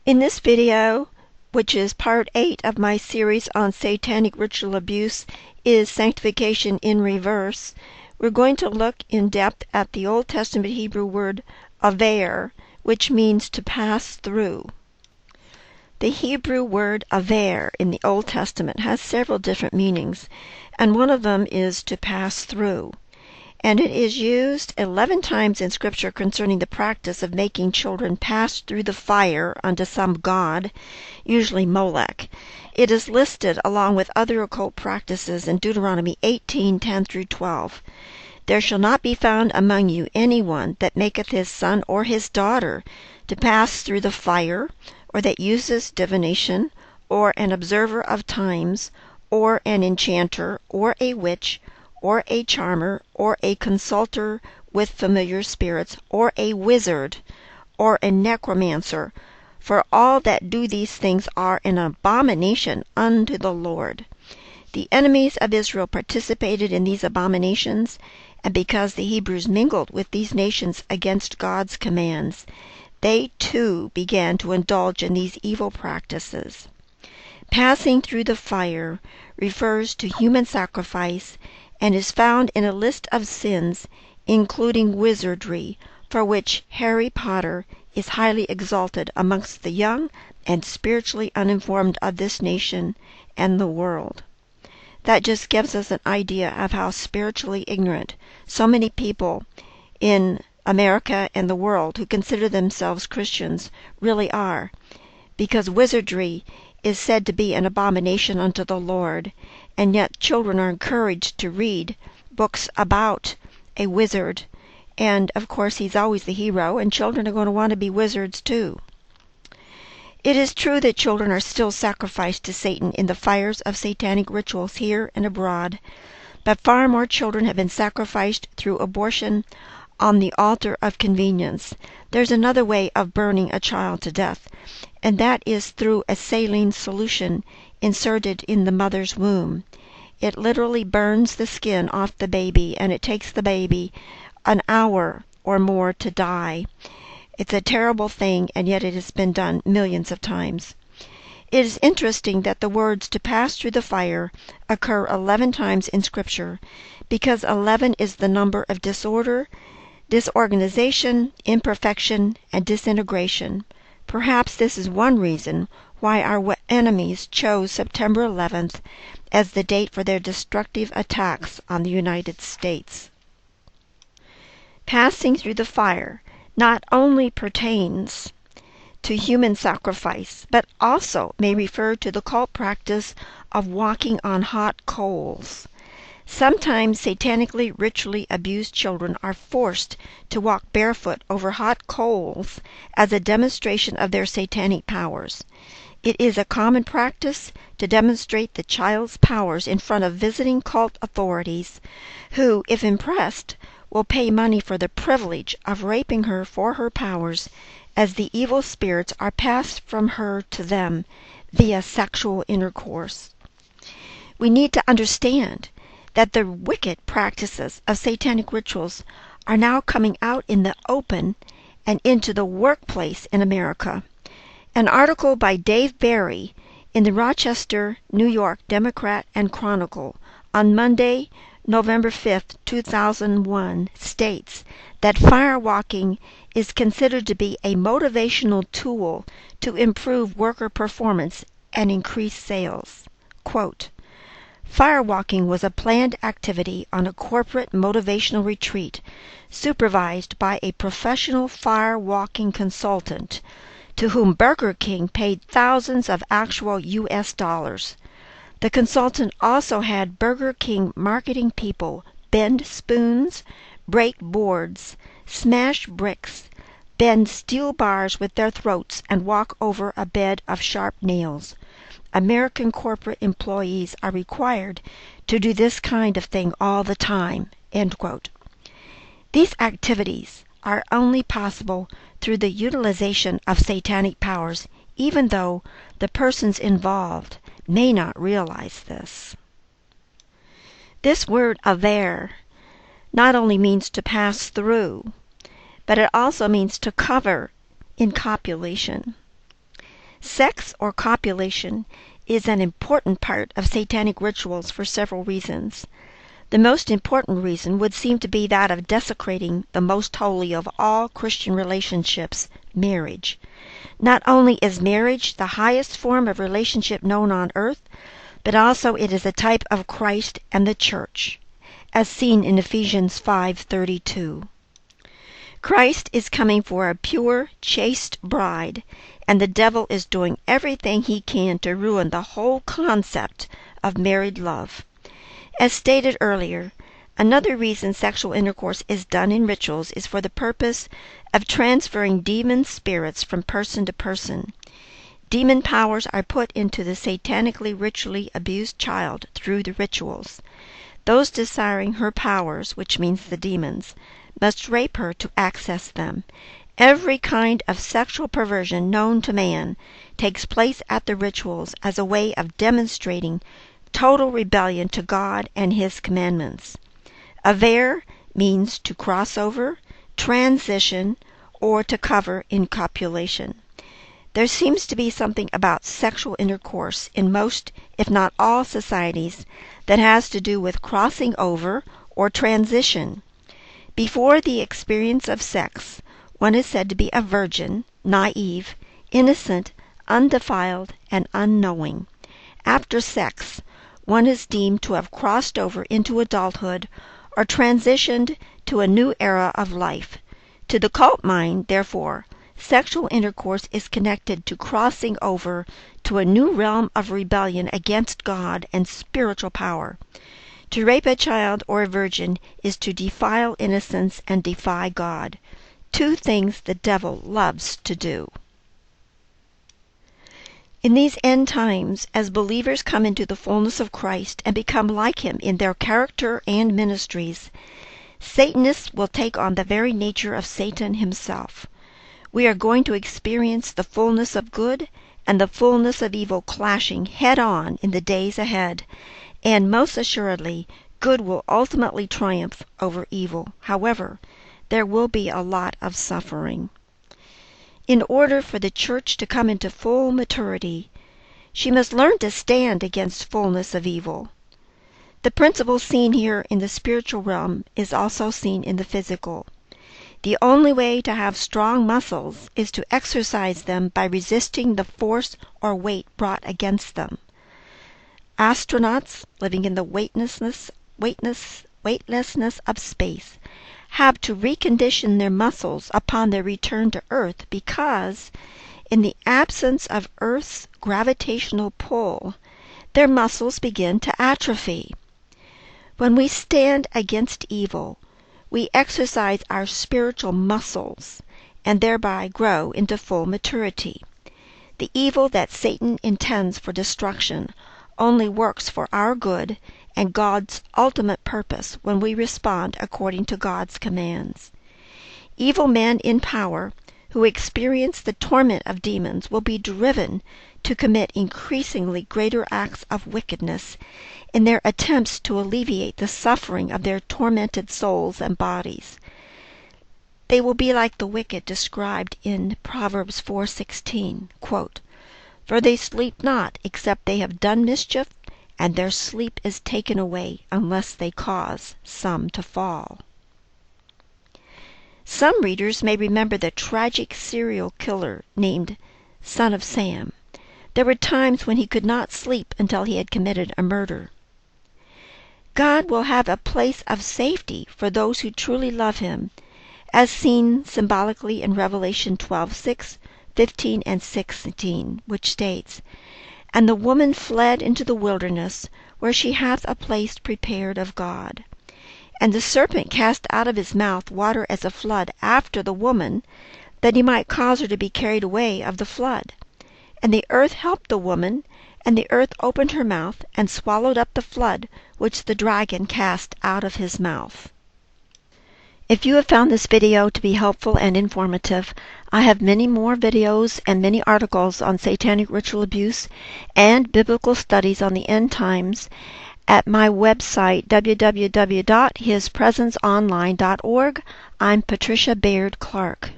In this video, which is part 8 of my series on Satanic Ritual Abuse is Sanctification in Reverse, we're going to look in depth at the Old Testament Hebrew word avar, which means to pass through. The Hebrew word avar in the Old Testament has several different meanings, and one of them is to pass through. And it is used 11 times in Scripture concerning the practice of making children pass through the fire unto some god, usually Molech. It is listed along with other occult practices in Deuteronomy 18:10-12. There shall not be found among you any one that maketh his son or his daughter to pass through the fire, or that uses divination, or an observer of times, or an enchanter, or a witch, or a charmer, or a consulter with familiar spirits, or a wizard, or a necromancer, for all that do these things are an abomination unto the Lord. The enemies of Israel participated in these abominations, and because the Hebrews mingled with these nations against God's commands, they too began to indulge in these evil practices. Passing through the fire refers to human sacrifice and is found in a list of sins, including wizardry, for which Harry Potter is highly exalted amongst the young and spiritually uninformed of this nation and the world. That just gives us an idea of how spiritually ignorant so many people in America and the world who consider themselves Christians really are, because wizardry is said to be an abomination unto the Lord, and yet children are encouraged to read books about a wizard, and of course he's always the hero, and children are going to want to be wizards too. It is true that children are still sacrificed to Satan in the fires of satanic rituals here and abroad, but far more children have been sacrificed through abortion on the altar of convenience. There's another way of burning a child to death, and that is through a saline solution inserted in the mother's womb. It literally burns the skin off the baby, and it takes the baby an hour or more to die. It's a terrible thing, and yet it has been done millions of times. It is interesting that the words to pass through the fire occur 11 times in Scripture, because 11 is the number of disorder, disorganization, imperfection, and disintegration. Perhaps this is one reason why our enemies chose September 11th as the date for their destructive attacks on the United States. Passing through the fire not only pertains to human sacrifice, but also may refer to the cult practice of walking on hot coals. Sometimes satanically ritually abused children are forced to walk barefoot over hot coals as a demonstration of their satanic powers. It is a common practice to demonstrate the child's powers in front of visiting cult authorities, who, if impressed, will pay money for the privilege of raping her for her powers, as the evil spirits are passed from her to them via sexual intercourse. We need to understand that the wicked practices of satanic rituals are now coming out in the open and into the workplace in America. An article by Dave Barry in the Rochester, New York Democrat and Chronicle on Monday, November 5, 2001 states that firewalking is considered to be a motivational tool to improve worker performance and increase sales. Quote, "Firewalking was a planned activity on a corporate motivational retreat supervised by a professional firewalking consultant to whom Burger King paid thousands of actual U.S. dollars. The consultant also had Burger King marketing people bend spoons, break boards, smash bricks, bend steel bars with their throats, and walk over a bed of sharp nails. American corporate employees are required to do this kind of thing all the time." End quote. These activities are only possible through the utilization of satanic powers, even though the persons involved may not realize this. This word avar not only means to pass through, but it also means to cover in copulation. Sex or copulation is an important part of satanic rituals for several reasons. The most important reason would seem to be that of desecrating the most holy of all Christian relationships, marriage. Not only is marriage the highest form of relationship known on earth, but also it is a type of Christ and the church, as seen in Ephesians 5:32. Christ is coming for a pure, chaste bride, and the devil is doing everything he can to ruin the whole concept of married love. As stated earlier, another reason sexual intercourse is done in rituals is for the purpose of transferring demon spirits from person to person. Demon powers are put into the satanically ritually abused child through the rituals. Those desiring her powers, which means the demons, must rape her to access them. Every kind of sexual perversion known to man takes place at the rituals as a way of demonstrating total rebellion to God and His commandments. Avar means to cross over, transition, or to cover in copulation. There seems to be something about sexual intercourse in most, if not all, societies that has to do with crossing over or transition. Before the experience of sex, one is said to be a virgin, naive, innocent, undefiled, and unknowing. After sex, one is deemed to have crossed over into adulthood or transitioned to a new era of life. To the cult mind, therefore, sexual intercourse is connected to crossing over to a new realm of rebellion against God and spiritual power. To rape a child or a virgin is to defile innocence and defy God, two things the devil loves to do. In these end times, as believers come into the fullness of Christ and become like Him in their character and ministries, Satanists will take on the very nature of Satan himself. We are going to experience the fullness of good and the fullness of evil clashing head-on in the days ahead, and most assuredly, good will ultimately triumph over evil. However, there will be a lot of suffering. In order for the church to come into full maturity, she must learn to stand against fullness of evil. The principle seen here in the spiritual realm is also seen in the physical. The only way to have strong muscles is to exercise them by resisting the force or weight brought against them. Astronauts living in the weightlessness of space have to recondition their muscles upon their return to Earth because, in the absence of Earth's gravitational pull, their muscles begin to atrophy. When we stand against evil, we exercise our spiritual muscles and thereby grow into full maturity. The evil that Satan intends for destruction only works for our good and God's ultimate purpose when we respond according to God's commands. Evil men in power who experience the torment of demons will be driven to commit increasingly greater acts of wickedness in their attempts to alleviate the suffering of their tormented souls and bodies. They will be like the wicked described in Proverbs 4:16, quote, "For they sleep not except they have done mischief, and their sleep is taken away unless they cause some to fall." Some readers may remember the tragic serial killer named Son of Sam. There were times when he could not sleep until he had committed a murder. God will have a place of safety for those who truly love Him, as seen symbolically in Revelation 12:6, 15, and 16, which states, "And the woman fled into the wilderness, where she hath a place prepared of God. And the serpent cast out of his mouth water as a flood after the woman, that he might cause her to be carried away of the flood. And the earth helped the woman, and the earth opened her mouth, and swallowed up the flood which the dragon cast out of his mouth." If you have found this video to be helpful and informative, I have many more videos and many articles on satanic ritual abuse and biblical studies on the end times at my website, www.hispresenceonline.org. I'm Patricia Baird Clark.